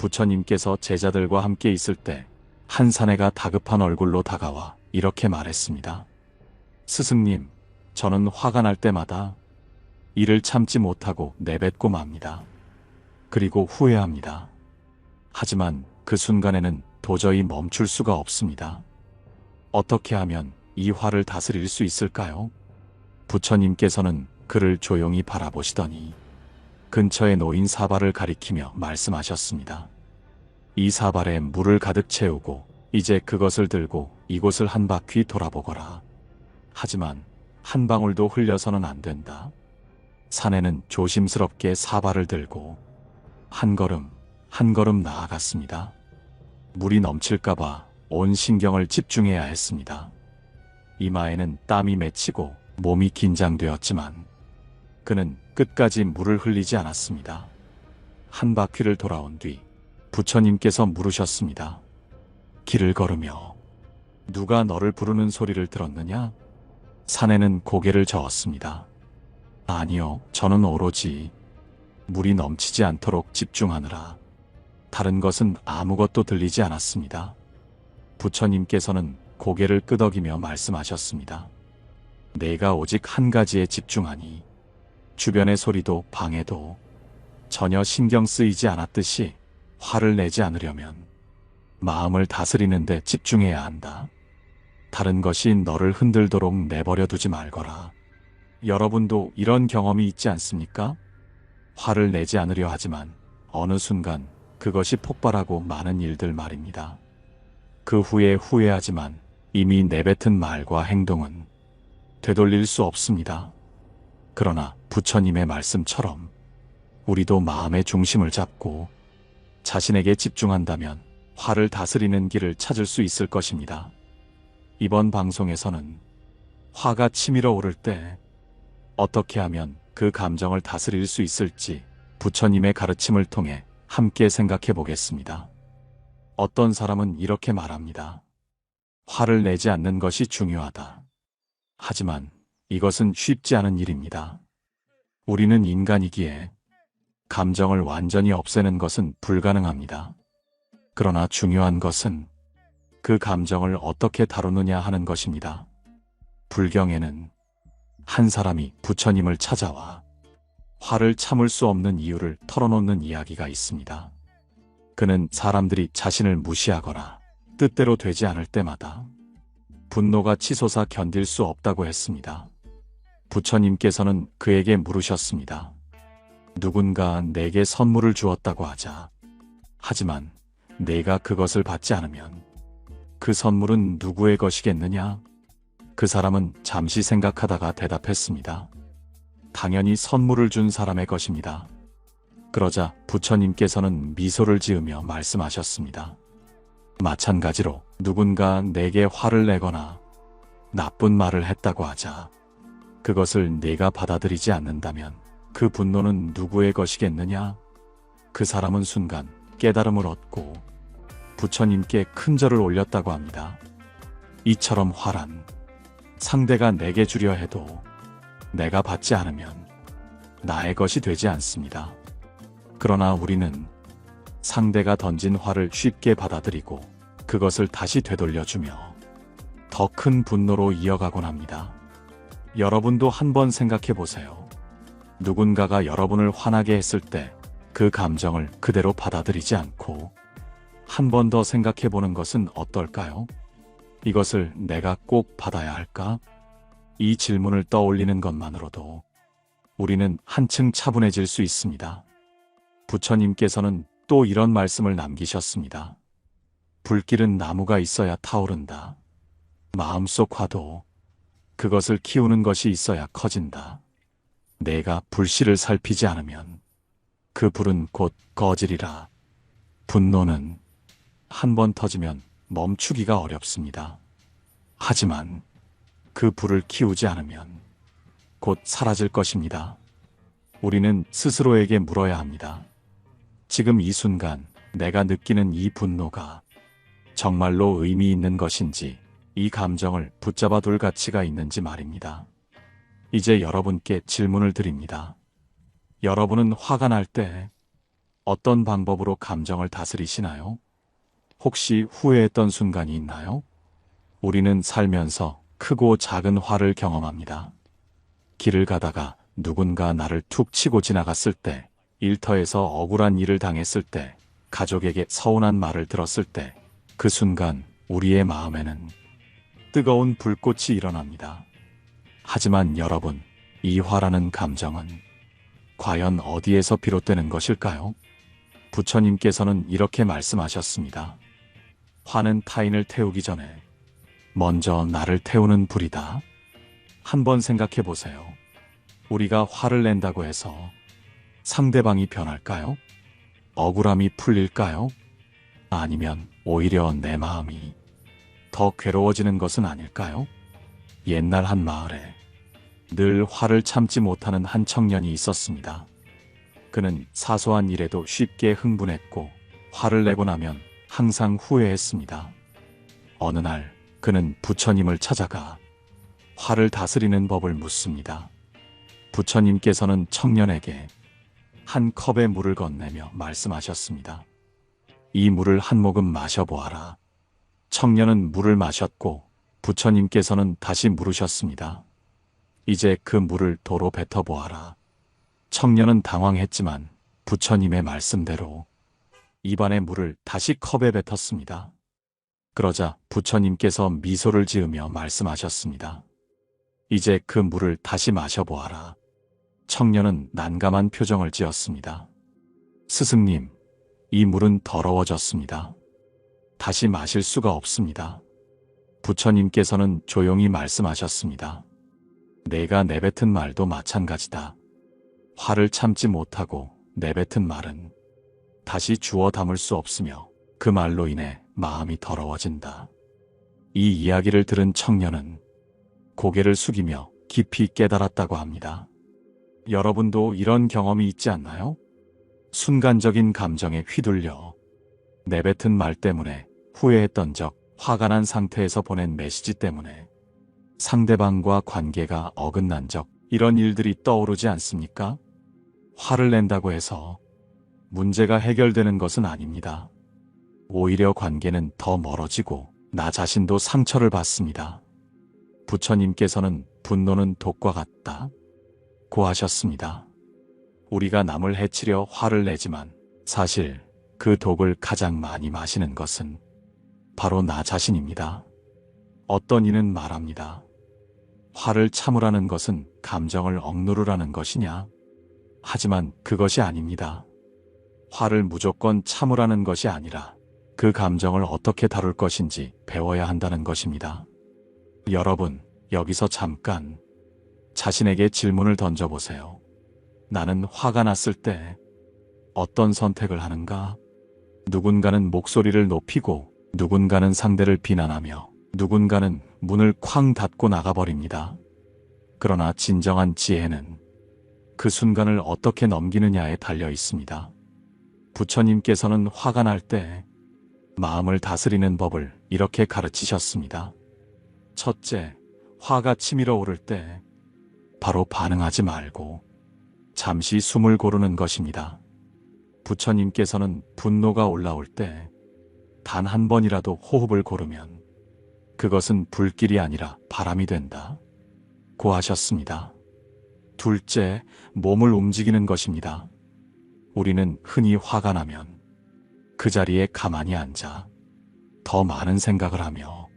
부처님께서 제자들과 함께 있을 때 한 사내가 다급한 얼굴로 다가와 이렇게 말했습니다. 스승님, 저는 화가 날 때마다 이를 참지 못하고 내뱉고 맙니다. 그리고 후회합니다. 하지만 그 순간에는 도저히 멈출 수가 없습니다. 어떻게 하면 이 화를 다스릴 수 있을까요? 부처님께서는 그를 조용히 바라보시더니 근처에 놓인 사발을 가리키며 말씀하셨습니다. 이 사발에 물을 가득 채우고 이제 그것을 들고 이곳을 한 바퀴 돌아보거라. 하지만 한 방울도 흘려서는 안 된다. 사내는 조심스럽게 사발을 들고 한 걸음 한 걸음 나아갔습니다. 물이 넘칠까봐 온 신경을 집중해야 했습니다. 이마에는 땀이 맺히고 몸이 긴장되었지만 그는 끝까지 물을 흘리지 않았습니다. 한 바퀴를 돌아온 뒤 부처님께서 물으셨습니다. 길을 걸으며 누가 너를 부르는 소리를 들었느냐? 사내는 고개를 저었습니다. 아니요, 저는 오로지 물이 넘치지 않도록 집중하느라 다른 것은 아무것도 들리지 않았습니다. 부처님께서는 고개를 끄덕이며 말씀하셨습니다. 내가 오직 한 가지에 집중하니 주변의 소리도 방해도 전혀 신경 쓰이지 않았듯이 화를 내지 않으려면 마음을 다스리는 데 집중해야 한다. 다른 것이 너를 흔들도록 내버려 두지 말거라. 여러분도 이런 경험이 있지 않습니까? 화를 내지 않으려 하지만 어느 순간 그것이 폭발하고 많은 일들 말입니다. 그 후에 후회하지만 이미 내뱉은 말과 행동은 되돌릴 수 없습니다. 그러나 부처님의 말씀처럼 우리도 마음의 중심을 잡고 자신에게 집중한다면 화를 다스리는 길을 찾을 수 있을 것입니다. 이번 방송에서는 화가 치밀어 오를 때 어떻게 하면 그 감정을 다스릴 수 있을지 부처님의 가르침을 통해 함께 생각해 보겠습니다. 어떤 사람은 이렇게 말합니다. 화를 내지 않는 것이 중요하다. 하지만 이것은 쉽지 않은 일입니다. 우리는 인간이기에 감정을 완전히 없애는 것은 불가능합니다. 그러나 중요한 것은 그 감정을 어떻게 다루느냐 하는 것입니다. 불경에는 한 사람이 부처님을 찾아와 화를 참을 수 없는 이유를 털어놓는 이야기가 있습니다. 그는 사람들이 자신을 무시하거나 뜻대로 되지 않을 때마다 분노가 치솟아 견딜 수 없다고 했습니다. 부처님께서는 그에게 물으셨습니다. 누군가 내게 선물을 주었다고 하자. 하지만 내가 그것을 받지 않으면 그 선물은 누구의 것이겠느냐? 그 사람은 잠시 생각하다가 대답했습니다. 당연히 선물을 준 사람의 것입니다. 그러자 부처님께서는 미소를 지으며 말씀하셨습니다. 마찬가지로 누군가 내게 화를 내거나 나쁜 말을 했다고 하자. 그것을 내가 받아들이지 않는다면 그 분노는 누구의 것이겠느냐? 그 사람은 순간 깨달음을 얻고 부처님께 큰 절을 올렸다고 합니다. 이처럼 화란 상대가 내게 주려 해도 내가 받지 않으면 나의 것이 되지 않습니다. 그러나 우리는 상대가 던진 화를 쉽게 받아들이고 그것을 다시 되돌려주며 더 큰 분노로 이어가곤 합니다. 여러분도 한번 생각해 보세요. 누군가가 여러분을 화나게 했을 때 그 감정을 그대로 받아들이지 않고 한 번 더 생각해 보는 것은 어떨까요? 이것을 내가 꼭 받아야 할까? 이 질문을 떠올리는 것만으로도 우리는 한층 차분해질 수 있습니다. 부처님께서는 또 이런 말씀을 남기셨습니다. 불길은 나무가 있어야 타오른다. 마음속 화도 그것을 키우는 것이 있어야 커진다. 내가 불씨를 살피지 않으면 그 불은 곧 꺼지리라. 분노는 한 번 터지면 멈추기가 어렵습니다. 하지만 그 불을 키우지 않으면 곧 사라질 것입니다. 우리는 스스로에게 물어야 합니다. 지금 이 순간 내가 느끼는 이 분노가 정말로 의미 있는 것인지, 이 감정을 붙잡아 둘 가치가 있는지 말입니다. 이제 여러분께 질문을 드립니다. 여러분은 화가 날 때 어떤 방법으로 감정을 다스리시나요? 혹시 후회했던 순간이 있나요? 우리는 살면서 크고 작은 화를 경험합니다. 길을 가다가 누군가 나를 툭 치고 지나갔을 때, 일터에서 억울한 일을 당했을 때, 가족에게 서운한 말을 들었을 때, 그 순간 우리의 마음에는 뜨거운 불꽃이 일어납니다. 하지만 여러분, 이 화라는 감정은 과연 어디에서 비롯되는 것일까요? 부처님께서는 이렇게 말씀하셨습니다. 화는 타인을 태우기 전에 먼저 나를 태우는 불이다. 한번 생각해 보세요. 우리가 화를 낸다고 해서 상대방이 변할까요? 억울함이 풀릴까요? 아니면 오히려 내 마음이 더 괴로워지는 것은 아닐까요? 옛날 한 마을에 늘 화를 참지 못하는 한 청년이 있었습니다. 그는 사소한 일에도 쉽게 흥분했고 화를 내고 나면 항상 후회했습니다. 어느 날 그는 부처님을 찾아가 화를 다스리는 법을 묻습니다. 부처님께서는 청년에게 한 컵의 물을 건네며 말씀하셨습니다. 이 물을 한 모금 마셔보아라. 청년은 물을 마셨고 부처님께서는 다시 물으셨습니다. 이제 그 물을 도로 뱉어보아라. 청년은 당황했지만 부처님의 말씀대로 입안의 물을 다시 컵에 뱉었습니다. 그러자 부처님께서 미소를 지으며 말씀하셨습니다. 이제 그 물을 다시 마셔보아라. 청년은 난감한 표정을 지었습니다. 스승님, 이 물은 더러워졌습니다. 다시 마실 수가 없습니다. 부처님께서는 조용히 말씀하셨습니다. 내가 내뱉은 말도 마찬가지다. 화를 참지 못하고 내뱉은 말은 다시 주워 담을 수 없으며 그 말로 인해 마음이 더러워진다. 이 이야기를 들은 청년은 고개를 숙이며 깊이 깨달았다고 합니다. 여러분도 이런 경험이 있지 않나요? 순간적인 감정에 휘둘려 내뱉은 말 때문에 후회했던 적, 화가 난 상태에서 보낸 메시지 때문에 상대방과 관계가 어긋난 적, 이런 일들이 떠오르지 않습니까? 화를 낸다고 해서 문제가 해결되는 것은 아닙니다. 오히려 관계는 더 멀어지고 나 자신도 상처를 받습니다. 부처님께서는 분노는 독과 같다 고 하셨습니다. 우리가 남을 해치려 화를 내지만 사실 그 독을 가장 많이 마시는 것은 바로 나 자신입니다. 어떤 이는 말합니다. 화를 참으라는 것은 감정을 억누르라는 것이냐? 하지만 그것이 아닙니다. 화를 무조건 참으라는 것이 아니라 그 감정을 어떻게 다룰 것인지 배워야 한다는 것입니다. 여러분, 여기서 잠깐 자신에게 질문을 던져보세요. 나는 화가 났을 때 어떤 선택을 하는가? 누군가는 목소리를 높이고 누군가는 상대를 비난하며 누군가는 문을 쾅 닫고 나가버립니다. 그러나 진정한 지혜는 그 순간을 어떻게 넘기느냐에 달려 있습니다. 부처님께서는 화가 날 때 마음을 다스리는 법을 이렇게 가르치셨습니다. 첫째, 화가 치밀어 오를 때 바로 반응하지 말고 잠시 숨을 고르는 것입니다. 부처님께서는 분노가 올라올 때 단 한 번이라도 호흡을 고르면 그것은 불길이 아니라 바람이 된다 고 하셨습니다. 둘째, 몸을 움직이는 것입니다. 우리는 흔히 화가 나면 그 자리에 가만히 앉아 더 많은 생각을 하며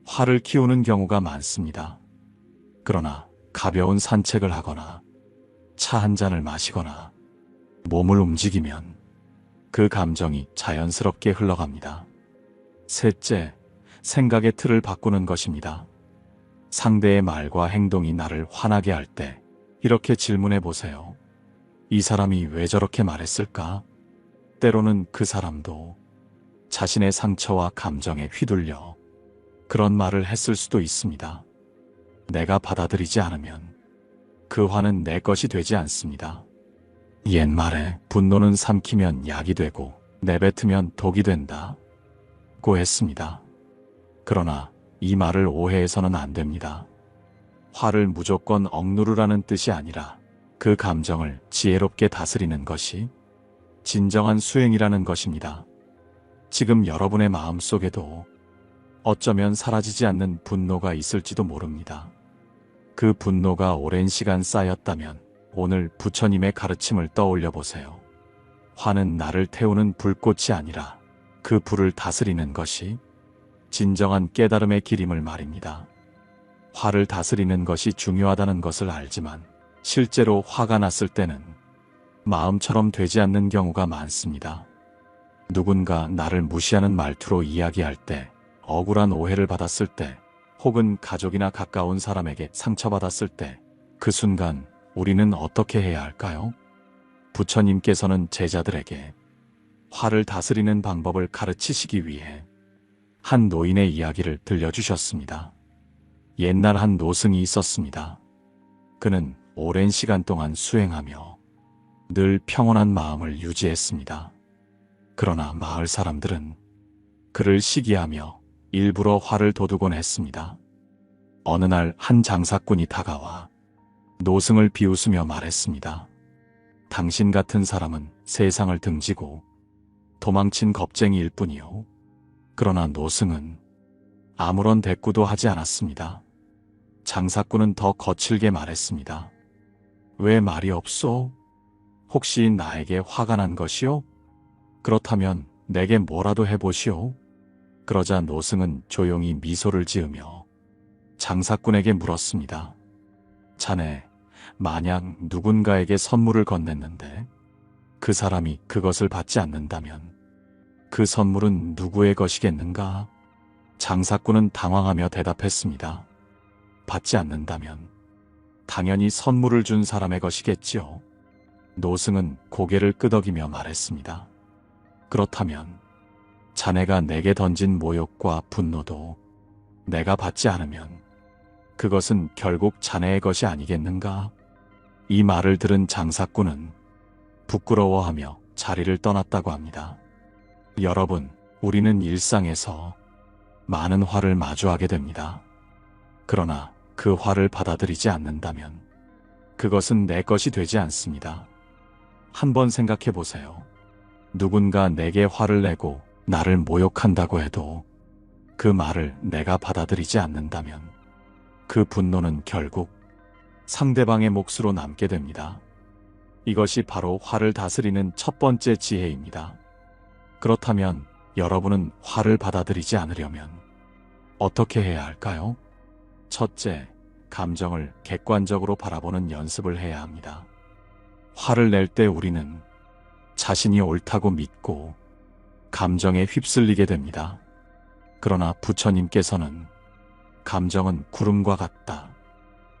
화를 키우는 경우가 많습니다. 그러나 가벼운 산책을 하거나 차 한 잔을 마시거나 몸을 움직이면 그 감정이 자연스럽게 흘러갑니다. 셋째, 생각의 틀을 바꾸는 것입니다. 상대의 말과 행동이 나를 화나게 할 때 이렇게 질문해 보세요. 이 사람이 왜 저렇게 말했을까? 때로는 그 사람도 자신의 상처와 감정에 휘둘려 그런 말을 했을 수도 있습니다. 내가 받아들이지 않으면 그 화는 내 것이 되지 않습니다. 옛말에 분노는 삼키면 약이 되고 내뱉으면 독이 된다 고 했습니다. 그러나 이 말을 오해해서는 안 됩니다. 화를 무조건 억누르라는 뜻이 아니라 그 감정을 지혜롭게 다스리는 것이 진정한 수행이라는 것입니다. 지금 여러분의 마음 속에도 어쩌면 사라지지 않는 분노가 있을지도 모릅니다. 그 분노가 오랜 시간 쌓였다면 오늘 부처님의 가르침을 떠올려 보세요. 화는 나를 태우는 불꽃이 아니라 그 불을 다스리는 것이 진정한 깨달음의 길임을 말입니다. 화를 다스리는 것이 중요하다는 것을 알지만 실제로 화가 났을 때는 마음처럼 되지 않는 경우가 많습니다. 누군가 나를 무시하는 말투로 이야기할 때, 억울한 오해를 받았을 때, 혹은 가족이나 가까운 사람에게 상처받았을 때, 그 순간 우리는 어떻게 해야 할까요? 부처님께서는 제자들에게 화를 다스리는 방법을 가르치시기 위해 한 노인의 이야기를 들려주셨습니다. 옛날 한 노승이 있었습니다. 그는 오랜 시간 동안 수행하며 늘 평온한 마음을 유지했습니다. 그러나 마을 사람들은 그를 시기하며 일부러 화를 돋우곤 했습니다. 어느 날 한 장사꾼이 다가와 노승을 비웃으며 말했습니다. 당신 같은 사람은 세상을 등지고 도망친 겁쟁이일 뿐이요. 그러나 노승은 아무런 대꾸도 하지 않았습니다. 장사꾼은 더 거칠게 말했습니다. 왜 말이 없소? 혹시 나에게 화가 난 것이요? 그렇다면 내게 뭐라도 해보시오. 그러자 노승은 조용히 미소를 지으며 장사꾼에게 물었습니다. 자네, 만약 누군가에게 선물을 건넸는데 그 사람이 그것을 받지 않는다면 그 선물은 누구의 것이겠는가? 장사꾼은 당황하며 대답했습니다. 받지 않는다면 당연히 선물을 준 사람의 것이겠지요. 노승은 고개를 끄덕이며 말했습니다. 그렇다면 자네가 내게 던진 모욕과 분노도 내가 받지 않으면 그것은 결국 자네의 것이 아니겠는가? 이 말을 들은 장사꾼은 부끄러워하며 자리를 떠났다고 합니다. 여러분, 우리는 일상에서 많은 화를 마주하게 됩니다. 그러나 그 화를 받아들이지 않는다면 그것은 내 것이 되지 않습니다. 한번 생각해 보세요. 누군가 내게 화를 내고 나를 모욕한다고 해도 그 말을 내가 받아들이지 않는다면 그 분노는 결국 상대방의 몫으로 남게 됩니다. 이것이 바로 화를 다스리는 첫 번째 지혜입니다. 그렇다면 여러분은 화를 받아들이지 않으려면 어떻게 해야 할까요? 첫째, 감정을 객관적으로 바라보는 연습을 해야 합니다. 화를 낼 때 우리는 자신이 옳다고 믿고 감정에 휩쓸리게 됩니다. 그러나 부처님께서는 감정은 구름과 같다.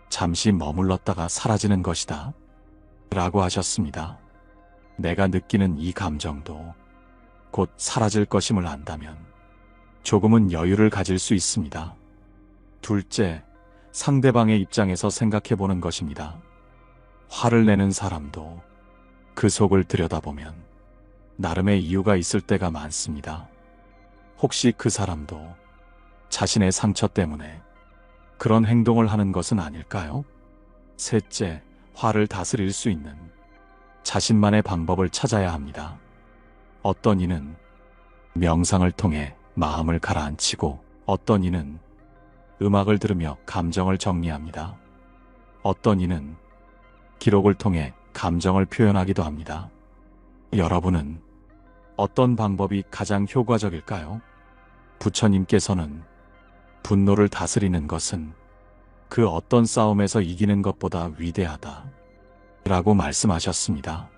잠시 머물렀다가 사라지는 것이다. 라고 하셨습니다. 내가 느끼는 이 감정도 곧 사라질 것임을 안다면 조금은 여유를 가질 수 있습니다. 둘째, 상대방의 입장에서 생각해 보는 것입니다. 화를 내는 사람도 그 속을 들여다보면 나름의 이유가 있을 때가 많습니다. 혹시 그 사람도 자신의 상처 때문에 그런 행동을 하는 것은 아닐까요? 셋째, 화를 다스릴 수 있는 자신만의 방법을 찾아야 합니다. 어떤 이는 명상을 통해 마음을 가라앉히고 어떤 이는 음악을 들으며 감정을 정리합니다. 어떤 이는 기록을 통해 감정을 표현하기도 합니다. 여러분은 어떤 방법이 가장 효과적일까요? 부처님께서는 분노를 다스리는 것은 그 어떤 싸움에서 이기는 것보다 위대하다 라고 말씀하셨습니다.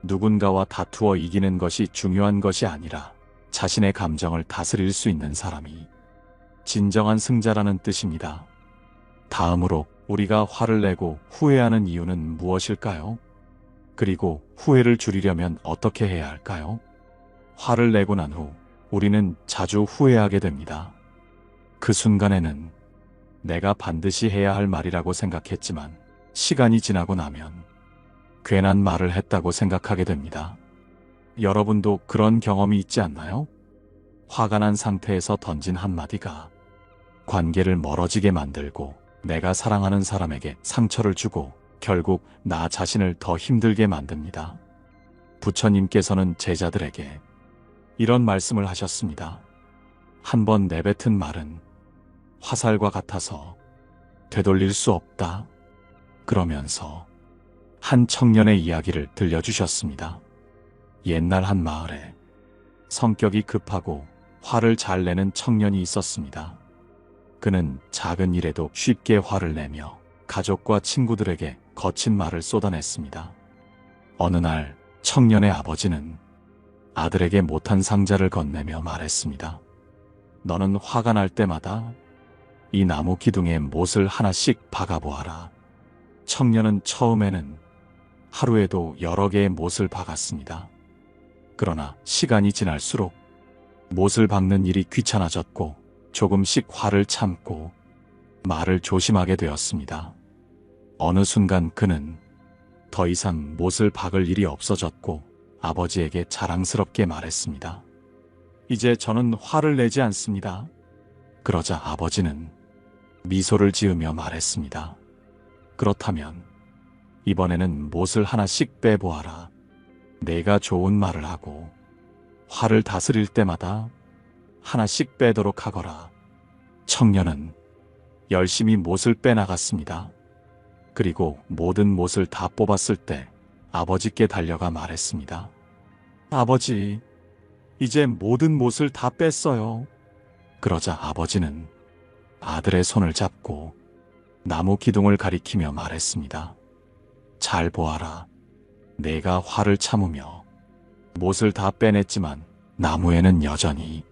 누군가와 다투어 이기는 것이 중요한 것이 아니라 자신의 감정을 다스릴 수 있는 사람이 진정한 승자라는 뜻입니다. 다음으로 우리가 화를 내고 후회하는 이유는 무엇일까요? 그리고 후회를 줄이려면 어떻게 해야 할까요? 화를 내고 난 후 우리는 자주 후회하게 됩니다. 그 순간에는 내가 반드시 해야 할 말이라고 생각했지만 시간이 지나고 나면 괜한 말을 했다고 생각하게 됩니다. 여러분도 그런 경험이 있지 않나요? 화가 난 상태에서 던진 한마디가 관계를 멀어지게 만들고 내가 사랑하는 사람에게 상처를 주고 결국 나 자신을 더 힘들게 만듭니다. 부처님께서는 제자들에게 이런 말씀을 하셨습니다. 한 번 내뱉은 말은 화살과 같아서 되돌릴 수 없다. 그러면서 한 청년의 이야기를 들려주셨습니다. 옛날 한 마을에 성격이 급하고 화를 잘 내는 청년이 있었습니다. 그는 작은 일에도 쉽게 화를 내며 가족과 친구들에게 거친 말을 쏟아냈습니다. 어느 날 청년의 아버지는 아들에게 못한 상자를 건네며 말했습니다. 너는 화가 날 때마다 이 나무 기둥에 못을 하나씩 박아보아라. 청년은 처음에는 하루에도 여러 개의 못을 박았습니다. 그러나 시간이 지날수록 못을 박는 일이 귀찮아졌고 조금씩 화를 참고 말을 조심하게 되었습니다. 어느 순간 그는 더 이상 못을 박을 일이 없어졌고 아버지에게 자랑스럽게 말했습니다. 이제 저는 화를 내지 않습니다. 그러자 아버지는 미소를 지으며 말했습니다. 그렇다면 이번에는 못을 하나씩 빼보아라. 내가 좋은 말을 하고 화를 다스릴 때마다 하나씩 빼도록 하거라. 청년은 열심히 못을 빼나갔습니다. 그리고 모든 못을 다 뽑았을 때 아버지께 달려가 말했습니다. 아버지, 이제 모든 못을 다 뺐어요. 그러자 아버지는 아들의 손을 잡고 나무 기둥을 가리키며 말했습니다. 잘 보아라. 내가 화를 참으며 못을 다 빼냈지만 나무에는 여전히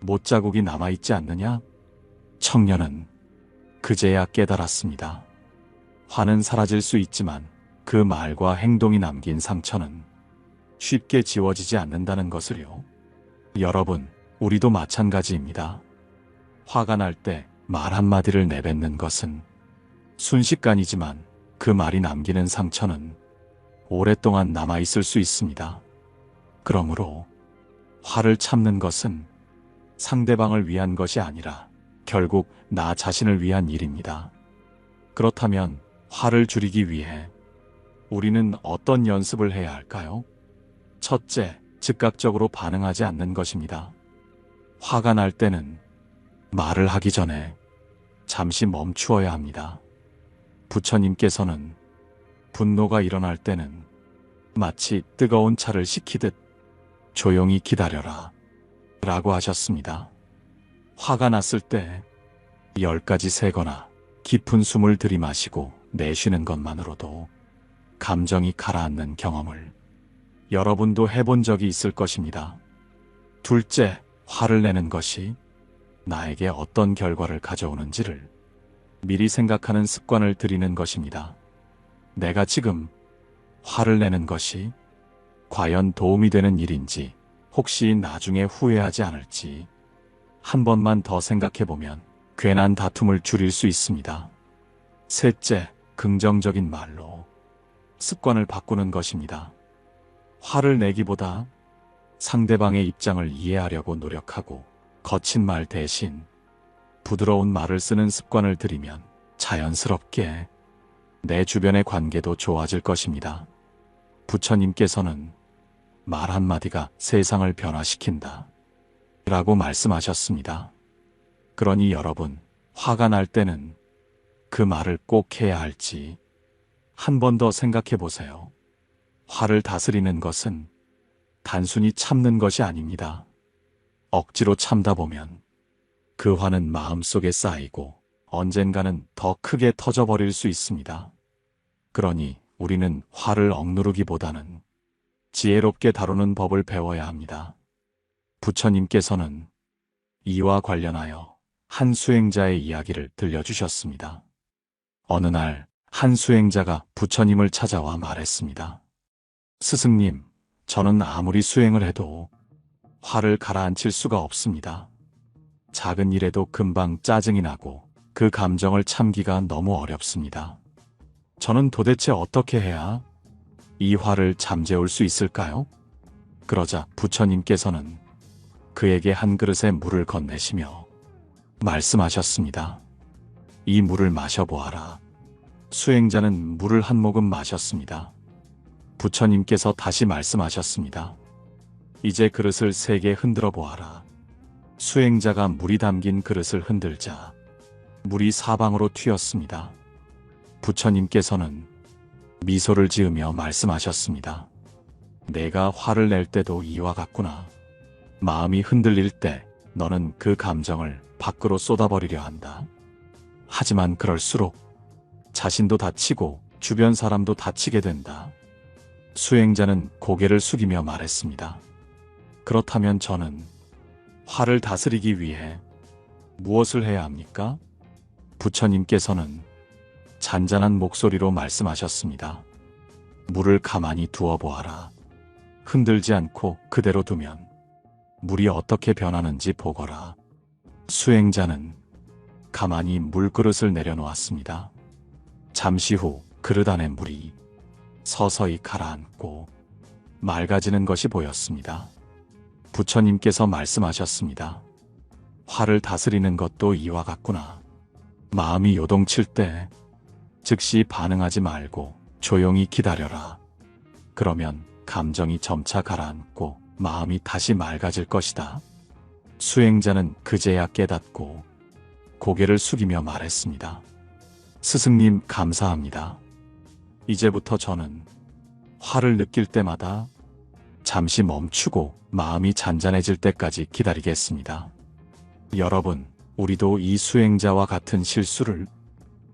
못자국이 남아있지 않느냐? 청년은 그제야 깨달았습니다. 화는 사라질 수 있지만 그 말과 행동이 남긴 상처는 쉽게 지워지지 않는다는 것을요. 여러분, 우리도 마찬가지입니다. 화가 날 때 말 한마디를 내뱉는 것은 순식간이지만 그 말이 남기는 상처는 오랫동안 남아있을 수 있습니다. 그러므로 화를 참는 것은 상대방을 위한 것이 아니라 결국 나 자신을 위한 일입니다. 그렇다면 화를 줄이기 위해 우리는 어떤 연습을 해야 할까요? 첫째, 즉각적으로 반응하지 않는 것입니다. 화가 날 때는 말을 하기 전에 잠시 멈추어야 합니다. 부처님께서는 분노가 일어날 때는 마치 뜨거운 차를 식히듯 조용히 기다려라 라고 하셨습니다. 화가 났을 때 10가지 세거나 깊은 숨을 들이마시고 내쉬는 것만으로도 감정이 가라앉는 경험을 여러분도 해본 적이 있을 것입니다. 둘째, 화를 내는 것이 나에게 어떤 결과를 가져오는지를 미리 생각하는 습관을 들이는 것입니다. 내가 지금 화를 내는 것이 과연 도움이 되는 일인지, 혹시 나중에 후회하지 않을지 한 번만 더 생각해보면 괜한 다툼을 줄일 수 있습니다. 셋째, 긍정적인 말로 습관을 바꾸는 것입니다. 화를 내기보다 상대방의 입장을 이해하려고 노력하고 거친 말 대신 부드러운 말을 쓰는 습관을 들이면 자연스럽게 내 주변의 관계도 좋아질 것입니다. 부처님께서는 말 한마디가 세상을 변화시킨다 라고 말씀하셨습니다. 그러니 여러분, 화가 날 때는 그 말을 꼭 해야 할지 한 번 더 생각해 보세요. 화를 다스리는 것은 단순히 참는 것이 아닙니다. 억지로 참다 보면 그 화는 마음속에 쌓이고 언젠가는 더 크게 터져버릴 수 있습니다. 그러니 우리는 화를 억누르기보다는 지혜롭게 다루는 법을 배워야 합니다. 부처님께서는 이와 관련하여 한 수행자의 이야기를 들려주셨습니다. 어느 날 한 수행자가 부처님을 찾아와 말했습니다. 스승님, 저는 아무리 수행을 해도 화를 가라앉힐 수가 없습니다. 작은 일에도 금방 짜증이 나고 그 감정을 참기가 너무 어렵습니다. 저는 도대체 어떻게 해야 이 화를 잠재울 수 있을까요? 그러자 부처님께서는 그에게 한 그릇의 물을 건네시며 말씀하셨습니다. 이 물을 마셔보아라. 수행자는 물을 한 모금 마셨습니다. 부처님께서 다시 말씀하셨습니다. 이제 그릇을 3개 흔들어 보아라. 수행자가 물이 담긴 그릇을 흔들자 물이 사방으로 튀었습니다. 부처님께서는 미소를 지으며 말씀하셨습니다. 내가 화를 낼 때도 이와 같구나. 마음이 흔들릴 때 너는 그 감정을 밖으로 쏟아버리려 한다. 하지만 그럴수록 자신도 다치고 주변 사람도 다치게 된다. 수행자는 고개를 숙이며 말했습니다. 그렇다면 저는 화를 다스리기 위해 무엇을 해야 합니까? 부처님께서는 잔잔한 목소리로 말씀하셨습니다. 물을 가만히 두어 보아라. 흔들지 않고 그대로 두면 물이 어떻게 변하는지 보거라. 수행자는 가만히 물그릇을 내려놓았습니다. 잠시 후 그릇 안에 물이 서서히 가라앉고 맑아지는 것이 보였습니다. 부처님께서 말씀하셨습니다. 화를 다스리는 것도 이와 같구나. 마음이 요동칠 때 즉시 반응하지 말고 조용히 기다려라. 그러면 감정이 점차 가라앉고 마음이 다시 맑아질 것이다. 수행자는 그제야 깨닫고 고개를 숙이며 말했습니다. 스승님 감사합니다. 이제부터 저는 화를 느낄 때마다 잠시 멈추고 마음이 잔잔해질 때까지 기다리겠습니다. 여러분, 우리도 이 수행자와 같은 실수를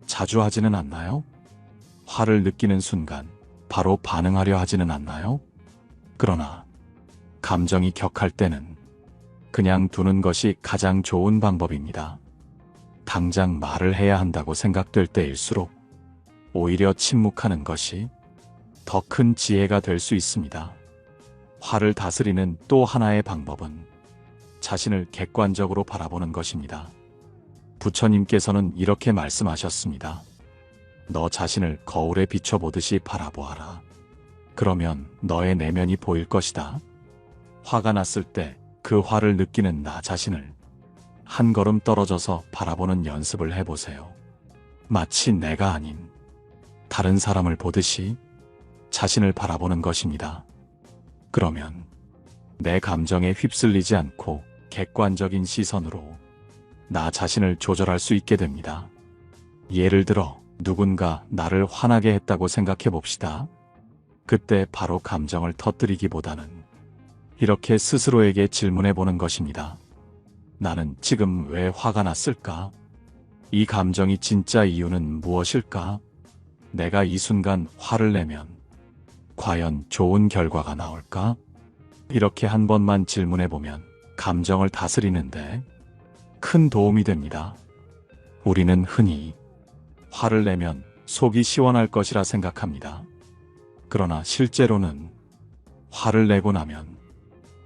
자주 하지는 않나요? 화를 느끼는 순간 바로 반응하려 하지는 않나요? 그러나 감정이 격할 때는 그냥 두는 것이 가장 좋은 방법입니다. 당장 말을 해야 한다고 생각될 때일수록 오히려 침묵하는 것이 더 큰 지혜가 될 수 있습니다. 화를 다스리는 또 하나의 방법은 자신을 객관적으로 바라보는 것입니다. 부처님께서는 이렇게 말씀하셨습니다. 너 자신을 거울에 비춰보듯이 바라보아라. 그러면 너의 내면이 보일 것이다. 화가 났을 때 그 화를 느끼는 나 자신을 한 걸음 떨어져서 바라보는 연습을 해보세요. 마치 내가 아닌 다른 사람을 보듯이 자신을 바라보는 것입니다. 그러면 내 감정에 휩쓸리지 않고 객관적인 시선으로 나 자신을 조절할 수 있게 됩니다. 예를 들어 누군가 나를 화나게 했다고 생각해 봅시다. 그때 바로 감정을 터뜨리기보다는 이렇게 스스로에게 질문해 보는 것입니다. 나는 지금 왜 화가 났을까? 이 감정이 진짜 이유는 무엇일까? 내가 이 순간 화를 내면 과연 좋은 결과가 나올까? 이렇게 한 번만 질문해 보면 감정을 다스리는데 큰 도움이 됩니다. 우리는 흔히 화를 내면 속이 시원할 것이라 생각합니다. 그러나 실제로는 화를 내고 나면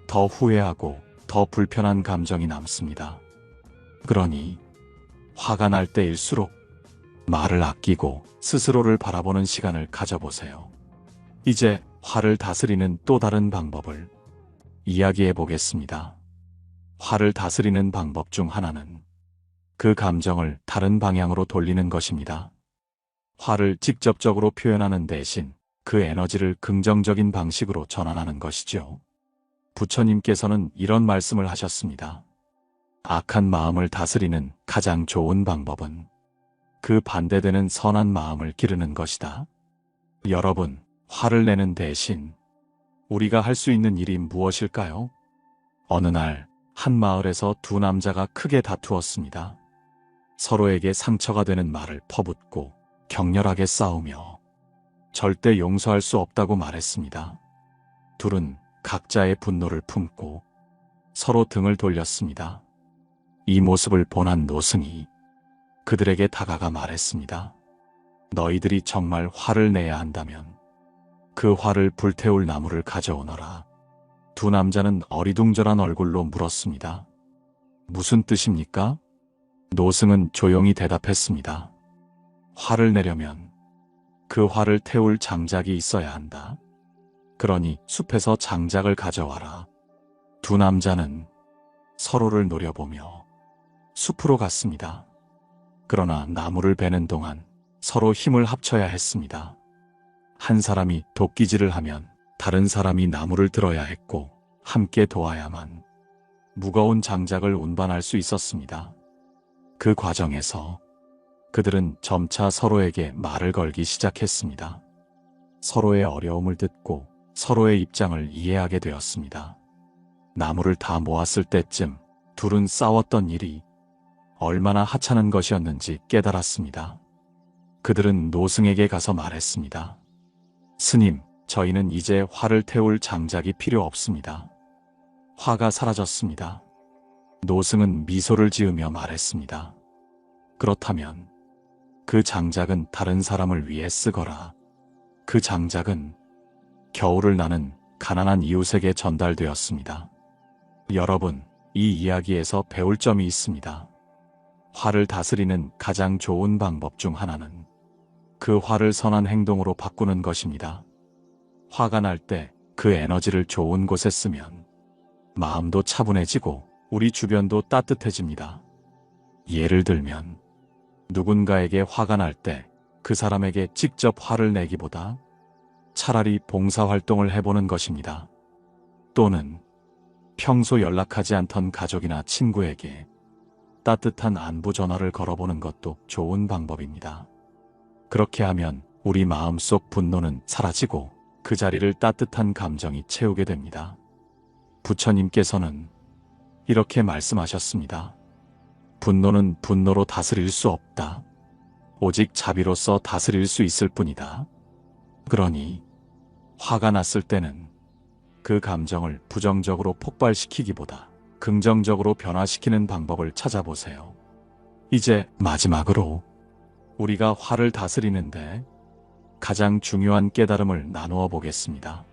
더 후회하고 더 불편한 감정이 남습니다. 그러니 화가 날 때일수록 말을 아끼고 스스로를 바라보는 시간을 가져보세요. 이제 화를 다스리는 또 다른 방법을 이야기해 보겠습니다. 화를 다스리는 방법 중 하나는 그 감정을 다른 방향으로 돌리는 것입니다. 화를 직접적으로 표현하는 대신 그 에너지를 긍정적인 방식으로 전환하는 것이죠. 부처님께서는 이런 말씀을 하셨습니다. 악한 마음을 다스리는 가장 좋은 방법은 그 반대되는 선한 마음을 기르는 것이다. 여러분, 화를 내는 대신 우리가 할 수 있는 일이 무엇일까요? 어느 날 한 마을에서 두 남자가 크게 다투었습니다. 서로에게 상처가 되는 말을 퍼붓고 격렬하게 싸우며 절대 용서할 수 없다고 말했습니다. 둘은 각자의 분노를 품고 서로 등을 돌렸습니다. 이 모습을 본 한 노승이 그들에게 다가가 말했습니다. 너희들이 정말 화를 내야 한다면 그 화를 불태울 나무를 가져오너라. 두 남자는 어리둥절한 얼굴로 물었습니다. 무슨 뜻입니까? 노승은 조용히 대답했습니다. 화를 내려면 그 화를 태울 장작이 있어야 한다. 그러니 숲에서 장작을 가져와라. 두 남자는 서로를 노려보며 숲으로 갔습니다. 그러나 나무를 베는 동안 서로 힘을 합쳐야 했습니다. 한 사람이 도끼질을 하면 다른 사람이 나무를 들어야 했고 함께 도와야만 무거운 장작을 운반할 수 있었습니다. 그 과정에서 그들은 점차 서로에게 말을 걸기 시작했습니다. 서로의 어려움을 듣고 서로의 입장을 이해하게 되었습니다. 나무를 다 모았을 때쯤 둘은 싸웠던 일이 얼마나 하찮은 것이었는지 깨달았습니다. 그들은 노승에게 가서 말했습니다. 스님, 저희는 이제 활을 태울 장작이 필요 없습니다. 화가 사라졌습니다. 노승은 미소를 지으며 말했습니다. 그렇다면 그 장작은 다른 사람을 위해 쓰거라. 그 장작은 겨울을 나는 가난한 이웃에게 전달되었습니다. 여러분, 이 이야기에서 배울 점이 있습니다. 화를 다스리는 가장 좋은 방법 중 하나는 그 화를 선한 행동으로 바꾸는 것입니다. 화가 날 때 그 에너지를 좋은 곳에 쓰면 마음도 차분해지고 우리 주변도 따뜻해집니다. 예를 들면 누군가에게 화가 날 때 그 사람에게 직접 화를 내기보다 차라리 봉사활동을 해보는 것입니다. 또는 평소 연락하지 않던 가족이나 친구에게 따뜻한 안부 전화를 걸어보는 것도 좋은 방법입니다. 그렇게 하면 우리 마음속 분노는 사라지고 그 자리를 따뜻한 감정이 채우게 됩니다. 부처님께서는 이렇게 말씀하셨습니다. 분노는 분노로 다스릴 수 없다. 오직 자비로서 다스릴 수 있을 뿐이다. 그러니 화가 났을 때는 그 감정을 부정적으로 폭발시키기보다 긍정적으로 변화시키는 방법을 찾아보세요. 이제 마지막으로 우리가 화를 다스리는데 가장 중요한 깨달음을 나누어 보겠습니다.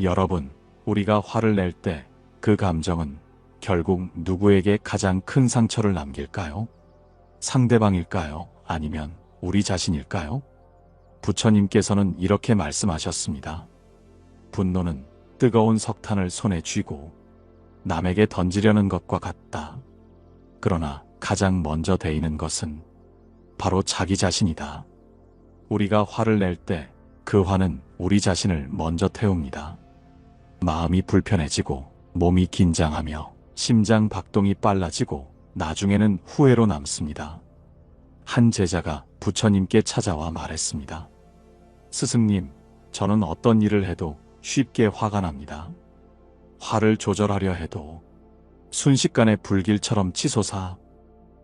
여러분, 우리가 화를 낼 때 그 감정은 결국 누구에게 가장 큰 상처를 남길까요? 상대방일까요? 아니면 우리 자신일까요? 부처님께서는 이렇게 말씀하셨습니다. 분노는 뜨거운 석탄을 손에 쥐고 남에게 던지려는 것과 같다. 그러나 가장 먼저 데이는 것은 바로 자기 자신이다. 우리가 화를 낼 때 그 화는 우리 자신을 먼저 태웁니다. 마음이 불편해지고 몸이 긴장하며 심장 박동이 빨라지고 나중에는 후회로 남습니다. 한 제자가 부처님께 찾아와 말했습니다. 스승님, 저는 어떤 일을 해도 쉽게 화가 납니다. 화를 조절하려 해도 순식간에 불길처럼 치솟아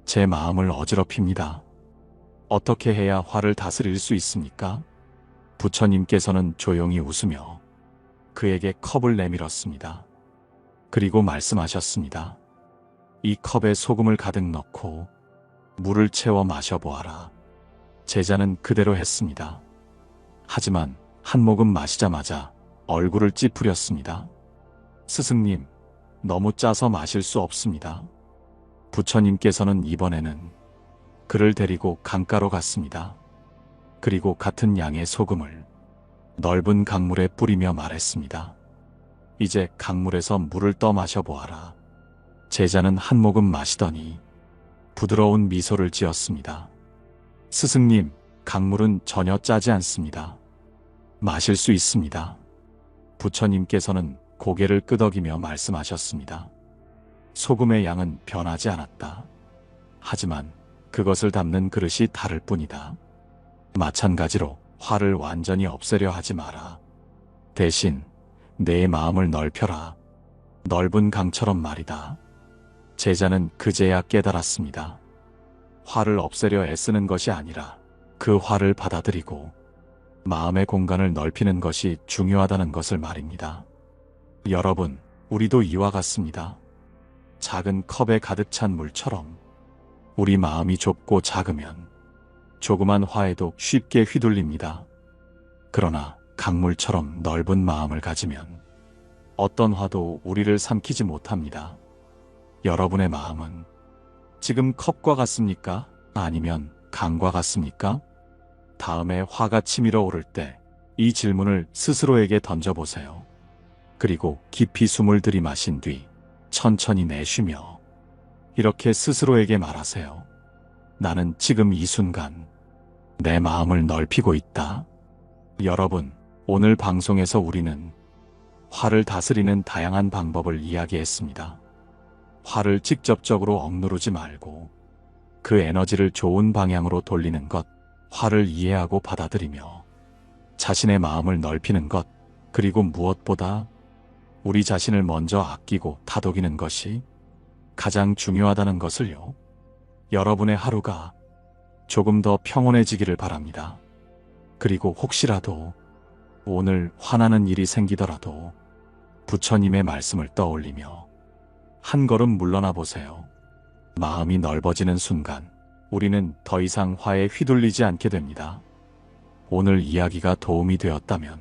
제 마음을 어지럽힙니다. 어떻게 해야 화를 다스릴 수 있습니까? 부처님께서는 조용히 웃으며 그에게 컵을 내밀었습니다. 그리고 말씀하셨습니다. 이 컵에 소금을 가득 넣고 물을 채워 마셔보아라. 제자는 그대로 했습니다. 하지만 한 모금 마시자마자 얼굴을 찌푸렸습니다. 스승님, 너무 짜서 마실 수 없습니다. 부처님께서는 이번에는 그를 데리고 강가로 갔습니다. 그리고 같은 양의 소금을 넓은 강물에 뿌리며 말했습니다. 이제 강물에서 물을 떠 마셔보아라. 제자는 한 모금 마시더니 부드러운 미소를 지었습니다. 스승님, 강물은 전혀 짜지 않습니다. 마실 수 있습니다. 부처님께서는 고개를 끄덕이며 말씀하셨습니다. 소금의 양은 변하지 않았다. 하지만 그것을 담는 그릇이 다를 뿐이다. 마찬가지로 화를 완전히 없애려 하지 마라. 대신 내 마음을 넓혀라. 넓은 강처럼 말이다. 제자는 그제야 깨달았습니다. 화를 없애려 애쓰는 것이 아니라 그 화를 받아들이고 마음의 공간을 넓히는 것이 중요하다는 것을 말입니다. 여러분, 우리도 이와 같습니다. 작은 컵에 가득 찬 물처럼 우리 마음이 좁고 작으면 조그만 화에도 쉽게 휘둘립니다. 그러나 강물처럼 넓은 마음을 가지면 어떤 화도 우리를 삼키지 못합니다. 여러분의 마음은 지금 컵과 같습니까? 아니면 강과 같습니까? 다음에 화가 치밀어 오를 때 이 질문을 스스로에게 던져보세요. 그리고 깊이 숨을 들이마신 뒤 천천히 내쉬며 이렇게 스스로에게 말하세요. 나는 지금 이 순간 내 마음을 넓히고 있다. 여러분, 오늘 방송에서 우리는 화를 다스리는 다양한 방법을 이야기했습니다. 화를 직접적으로 억누르지 말고 그 에너지를 좋은 방향으로 돌리는 것, 화를 이해하고 받아들이며 자신의 마음을 넓히는 것, 그리고 무엇보다 우리 자신을 먼저 아끼고 다독이는 것이 가장 중요하다는 것을요. 여러분의 하루가 조금 더 평온해지기를 바랍니다. 그리고 혹시라도 오늘 화나는 일이 생기더라도 부처님의 말씀을 떠올리며 한 걸음 물러나 보세요. 마음이 넓어지는 순간 우리는 더 이상 화에 휘둘리지 않게 됩니다. 오늘 이야기가 도움이 되었다면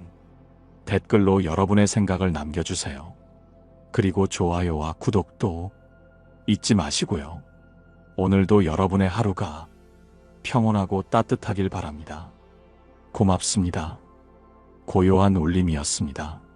댓글로 여러분의 생각을 남겨주세요. 그리고 좋아요와 구독도 잊지 마시고요. 오늘도 여러분의 하루가 평온하고 따뜻하길 바랍니다. 고맙습니다. 고요한 울림이었습니다.